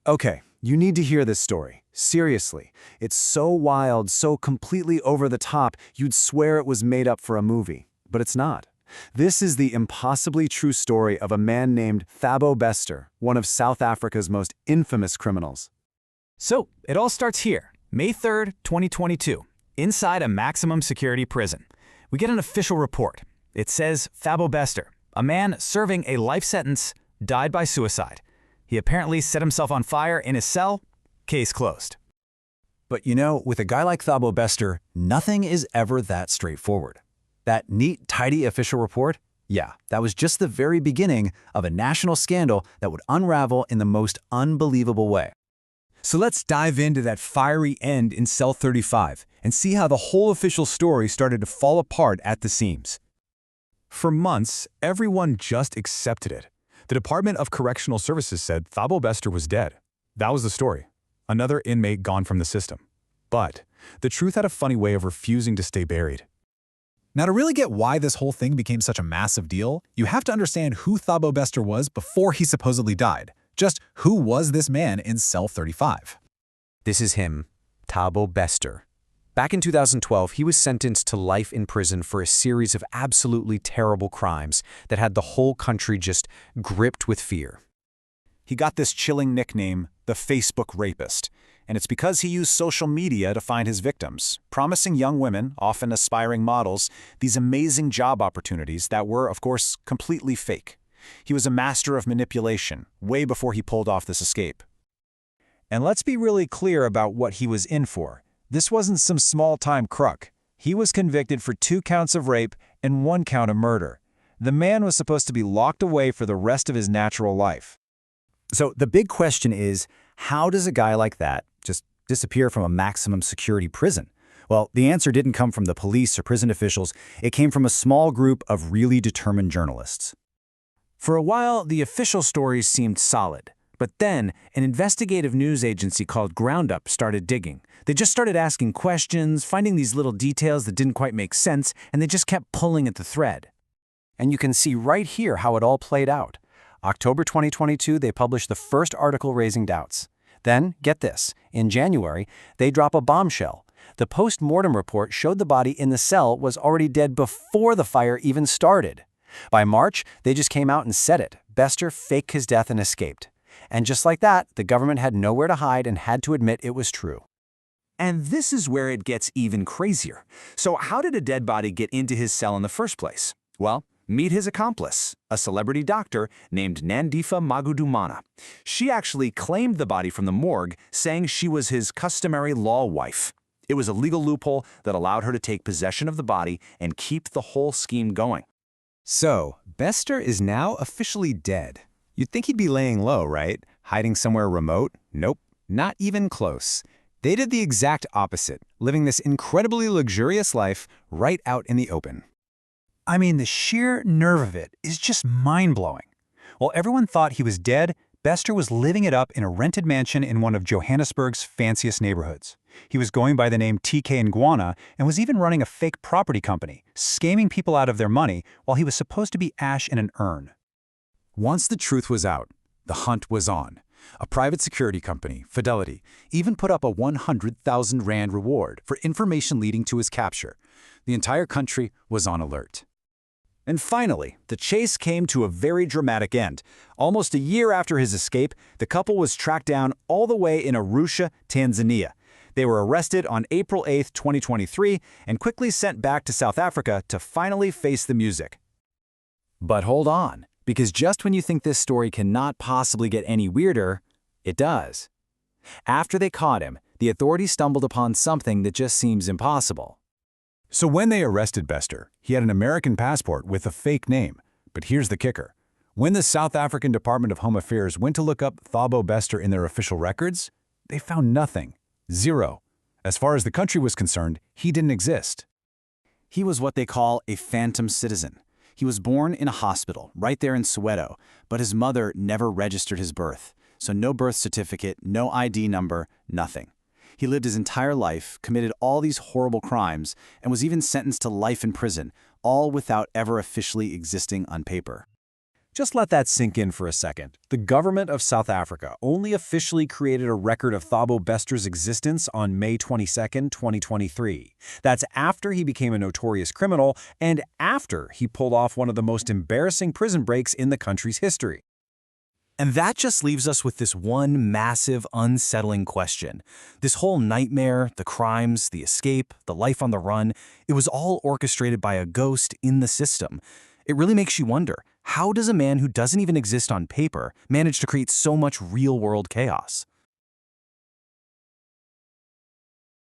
Okay, you need to hear this story. Seriously. It's so wild, so completely over the top, you'd swear it was made up for a movie. But it's not. This is the impossibly true story of a man named Thabo Bester, one of South Africa's most infamous criminals. So, it all starts here, May 3rd, 2022, inside a maximum security prison. We get an official report. It says Thabo Bester, a man serving a life sentence, died by suicide. He apparently set himself on fire in his cell. Case closed. But you know, with a guy like Thabo Bester, nothing is ever that straightforward. That neat, tidy official report? Yeah, that was just the very beginning of a national scandal that would unravel in the most unbelievable way. So let's dive into that fiery end in Cell 35 and see how the whole official story started to fall apart at the seams. For months, everyone just accepted it. The Department of Correctional Services said Thabo Bester was dead. That was the story. Another inmate gone from the system. But the truth had a funny way of refusing to stay buried. Now, to really get why this whole thing became such a massive deal, you have to understand who Thabo Bester was before he supposedly died. Just who was this man in Cell 35? This is him, Thabo Bester. Back in 2012, he was sentenced to life in prison for a series of absolutely terrible crimes that had the whole country just gripped with fear. He got this chilling nickname, the Facebook Rapist, and it's because he used social media to find his victims, promising young women, often aspiring models, these amazing job opportunities that were, of course, completely fake. He was a master of manipulation, way before he pulled off this escape. And let's be really clear about what he was in for. This wasn't some small-time crook. He was convicted for 2 counts of rape and 1 count of murder. The man was supposed to be locked away for the rest of his natural life. So the big question is, how does a guy like that just disappear from a maximum security prison? Well, the answer didn't come from the police or prison officials. It came from a small group of really determined journalists. For a while, the official stories seemed solid. But then, an investigative news agency called Groundup started digging. They just started asking questions, finding these little details that didn't quite make sense, and they just kept pulling at the thread. And you can see right here how it all played out. October 2022, they published the first article raising doubts. Then, get this, in January, they drop a bombshell. The post-mortem report showed the body in the cell was already dead before the fire even started. By March, they just came out and said it. Bester faked his death and escaped. And just like that, the government had nowhere to hide and had to admit it was true. And this is where it gets even crazier. So how did a dead body get into his cell in the first place? Well, meet his accomplice, a celebrity doctor named Nandifa Magudumana. She actually claimed the body from the morgue, saying she was his customary law wife. It was a legal loophole that allowed her to take possession of the body and keep the whole scheme going. So, Bester is now officially dead. You'd think he'd be laying low, right? Hiding somewhere remote? Nope, not even close. They did the exact opposite, living this incredibly luxurious life right out in the open. I mean, the sheer nerve of it is just mind-blowing. While everyone thought he was dead, Bester was living it up in a rented mansion in one of Johannesburg's fanciest neighborhoods. He was going by the name TK Ngwana and was even running a fake property company, scamming people out of their money while he was supposed to be ash in an urn. Once the truth was out, the hunt was on. A private security company, Fidelity, even put up a 100,000 Rand reward for information leading to his capture. The entire country was on alert. And finally, the chase came to a very dramatic end. Almost a year after his escape, the couple was tracked down all the way in Arusha, Tanzania. They were arrested on April 8, 2023, and quickly sent back to South Africa to finally face the music. But hold on, because just when you think this story cannot possibly get any weirder, it does. After they caught him, the authorities stumbled upon something that just seems impossible. So when they arrested Bester, he had an American passport with a fake name. But here's the kicker. When the South African Department of Home Affairs went to look up Thabo Bester in their official records, they found nothing. Zero. As far as the country was concerned, he didn't exist. He was what they call a phantom citizen. He was born in a hospital, right there in Soweto, but his mother never registered his birth. So no birth certificate, no ID number, nothing. He lived his entire life, committed all these horrible crimes, and was even sentenced to life in prison, all without ever officially existing on paper. Just let that sink in for a second. The government of South Africa only officially created a record of Thabo Bester's existence on May 22, 2023. That's after he became a notorious criminal and after he pulled off one of the most embarrassing prison breaks in the country's history. And that just leaves us with this one massive, unsettling question. This whole nightmare, the crimes, the escape, the life on the run, it was all orchestrated by a ghost in the system. It really makes you wonder, how does a man who doesn't even exist on paper manage to create so much real-world chaos?